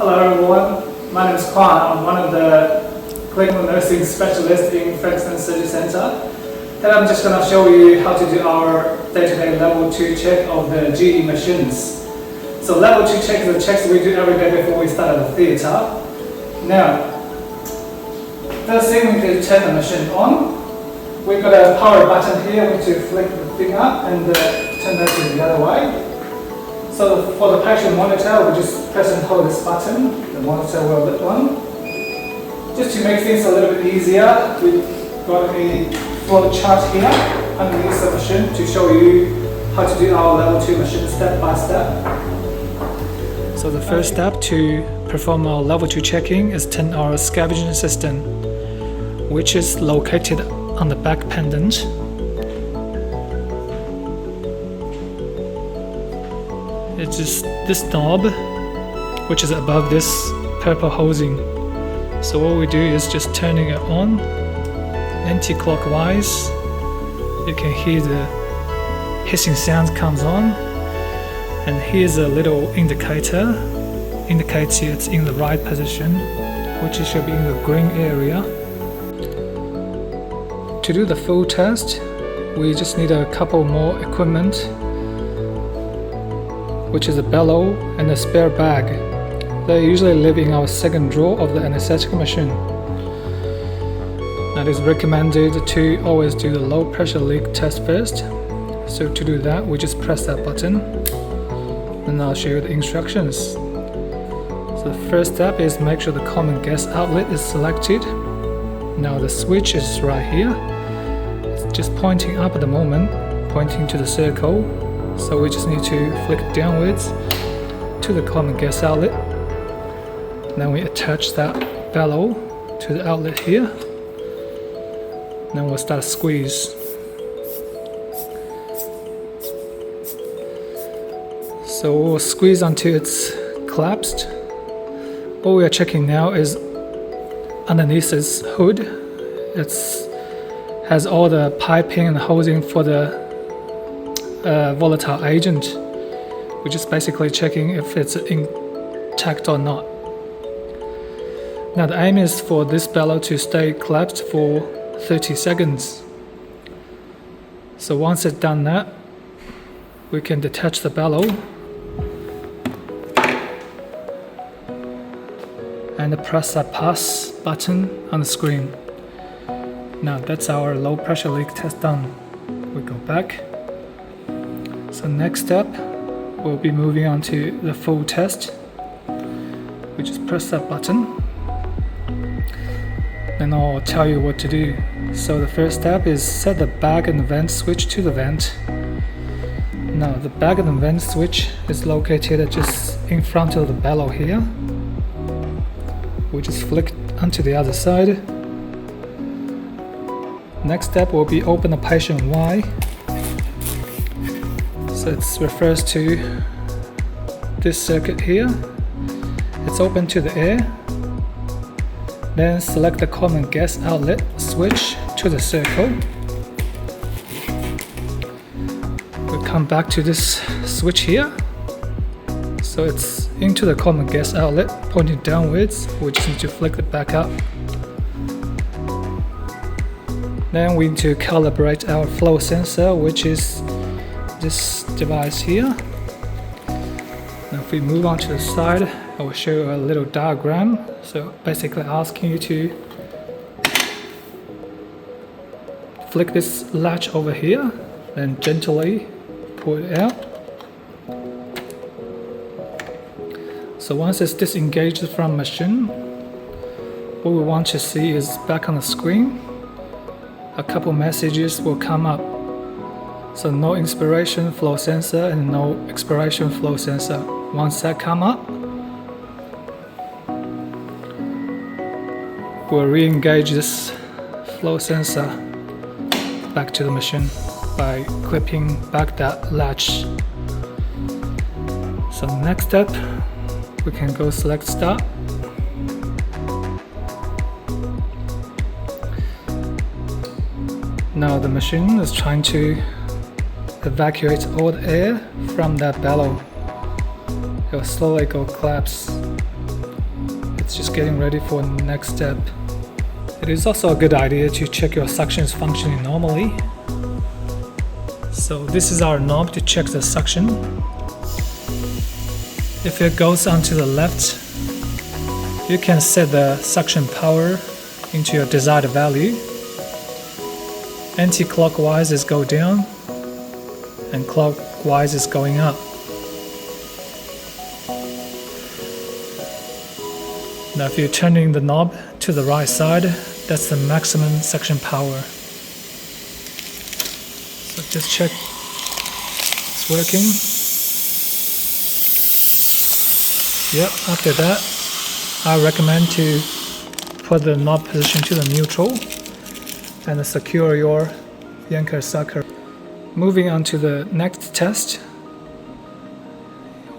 Hello everyone, my name is Kwan. I'm one of the clinical nursing specialists in Frankston Surgery Center. Today I'm just going to show you how to do our day-to-day level 2 check of the GE machines. So level 2 check is the checks we do every day before we start at the theatre. Now, first thing we do is turn the machine on. We've got a power button here, we need to flick the thing up and turn that to the other way. So for the patient monitor, we just press and hold this button, the monitor will lit one. Just to make things a little bit easier, we've got a flow chart here underneath the machine to show you how to do our level 2 machine step by step. So the first step to perform our level 2 checking is turn our scavenging system, which is located on the back pendant. It's just this knob, which is above this purple housing. So what we do is just turning it on anti-clockwise. You can hear the hissing sound comes on, and here's a little indicator, indicates it's in the right position, which it should be in the green area. To do the full test, we just need a couple more equipment, which is a bellow and a spare bag. They usually live in our second drawer of the anesthetic machine. It is recommended to always do the low pressure leak test first. So to do that, we just press that button and I'll show you the instructions. So the first step is make sure the common gas outlet is selected. Now the switch is right here. It's just pointing up at the moment, pointing to the circle. So we just need to flick downwards to the common gas outlet. Then we attach that bellow to the outlet here. Then we'll start a squeeze. So we'll squeeze until it's collapsed. What we are checking now is underneath this hood. It has all the piping and hosing for the volatile agent. We're just basically checking if it's intact or not. Now the aim is for this bellow to stay collapsed for 30 seconds. So once it's done that, we can detach the bellow and press that pass button on the screen. Now that's our low pressure leak test done. We go back. So next step, we'll be moving on to the full test. We just press that button, then I'll tell you what to do. So the first step is set the bag and vent switch to the vent. Now the bag and vent switch is located just in front of the bellow here. We just flick onto the other side. Next step will be open the patient Y. So it refers to this circuit here. It's open to the air. Then select the common gas outlet switch to the circle. We come back to this switch here. So it's into the common gas outlet pointing downwards. We just need to flick it back up. Then we need to calibrate our flow sensor, which is this device here. Now if we move on to the side, I will show you a little diagram. So basically asking you to flick this latch over here, then gently pull it out. So once it's disengaged from machine, what we want to see is back on the screen. A couple messages will come up. So no inspiration flow sensor and no expiration flow sensor. Once that come up, we'll re-engage this flow sensor back to the machine by clipping back that latch. So next step, we can go select start. Now the machine is trying to evacuate all the air from that bellow. It will slowly go collapse. It's just getting ready for the next step. It is also a good idea to check your suction is functioning normally. So this is our knob to check the suction. If it goes onto the left, you can set the suction power into your desired value. Anti-clockwise is go down and clockwise is going up. Now if you're turning the knob to the right side, that's the maximum suction power. So just check it's working. Yep, after that, I recommend to put the knob position to the neutral and secure your anchor sucker. Moving on to the next test,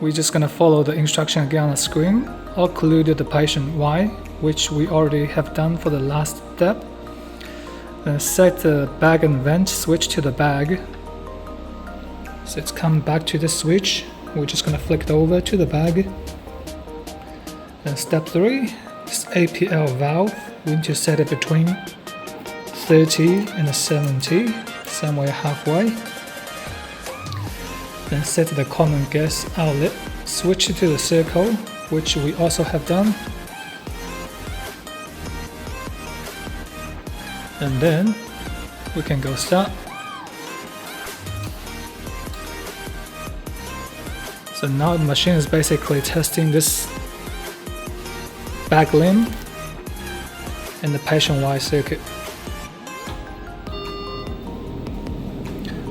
we're just gonna follow the instruction again on the screen. Occlude the patient Y, which we already have done for the last step. Then set the bag and vent switch to the bag. So it's come back to the switch. We're just gonna flick it over to the bag. Then step 3, this APL valve, we need to set it between 30 and 70, somewhere halfway. Then set the common gas outlet, switch it to the circle, which we also have done. And then we can go start. So now the machine is basically testing this back limb and the patient Y circuit.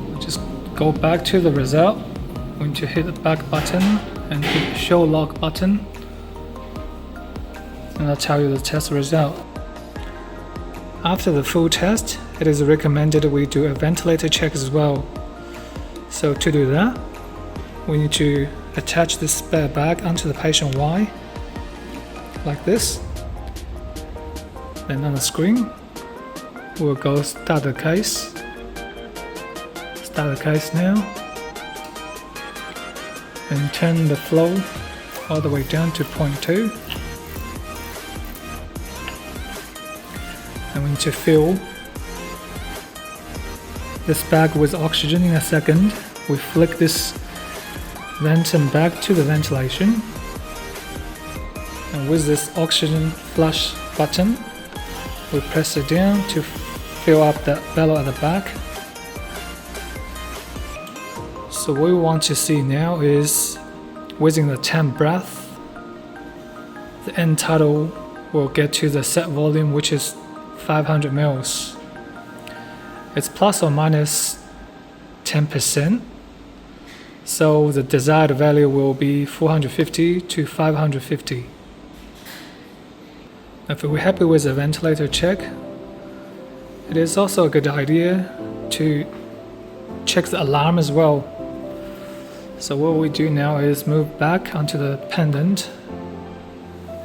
We'll just go back to the result. We need to hit the back button and hit the show log button, and I'll tell you the test result. After the full test, it is recommended we do a ventilator check as well. So to do that, we need to attach this spare bag onto the patient Y, like this. Then on the screen, we'll go start the case. Start the case now. And turn the flow all the way down to 0.2. And we need to fill this bag with oxygen in a second. We flick this vent and back to the ventilation. And with this oxygen flush button, we press it down to fill up that bellow at the back. So what we want to see now is within the 10th breath, the end tidal will get to the set volume, which is 500 mils. It's plus or minus 10%. So the desired value will be 450 to 550. If we're happy with the ventilator check, it is also a good idea to check the alarm as well. So what we do now is move back onto the pendant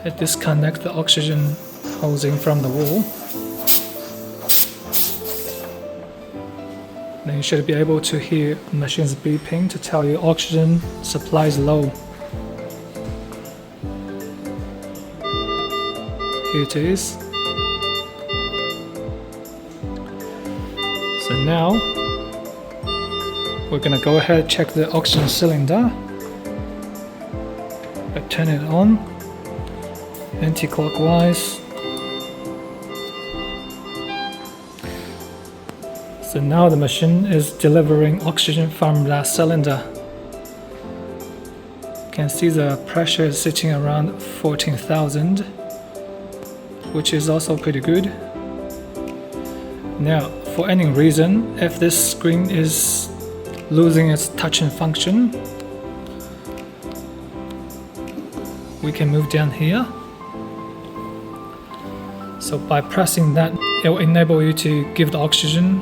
and disconnect the oxygen housing from the wall. Then you should be able to hear the machine's beeping to tell you oxygen supply is low. Here it is. So now we're gonna go ahead and check the oxygen cylinder. I turn it on, anti-clockwise. So now the machine is delivering oxygen from that cylinder. You can see the pressure is sitting around 14,000, which is also pretty good. Now, for any reason, if this screen is losing its touching function, we can move down here. So by pressing that, it will enable you to give the oxygen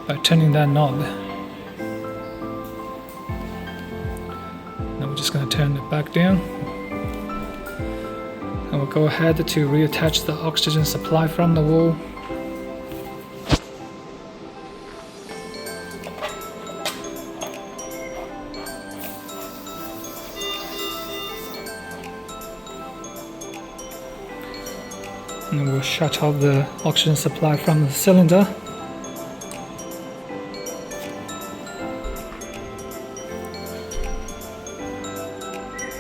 by turning that knob. Now we're just going to turn it back down. And we'll go ahead to reattach the oxygen supply from the wall. And we'll shut off the oxygen supply from the cylinder.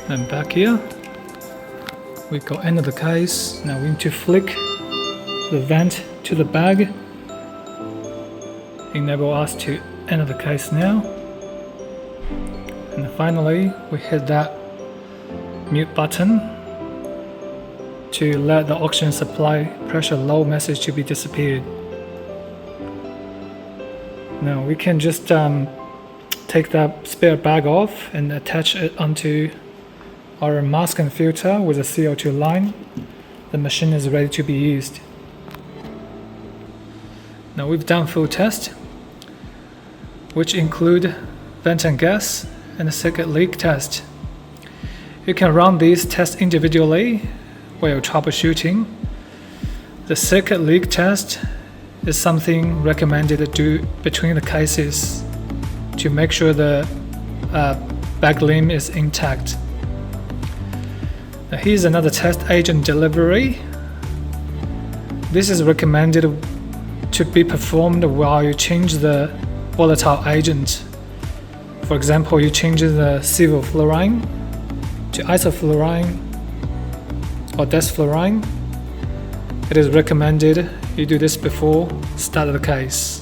And back here, we go end of the case. Now we need to flick the vent to the bag. Enable us to enter the case now. And finally, we hit that mute button to let the oxygen supply pressure low message to be disappeared. Now we can just take that spare bag off and attach it onto our mask and filter with a CO2 line. The machine is ready to be used. Now we've done full test, which include vent and gas and a circuit leak test. You can run these tests individually while troubleshooting. The circuit leak test is something recommended to do between the cases to make sure the bag limb is intact. Now here's another test, agent delivery. This is recommended to be performed while you change the volatile agent. For example, you change the sevoflurane to isoflurane or desflurane. It is recommended you do this before start of the case.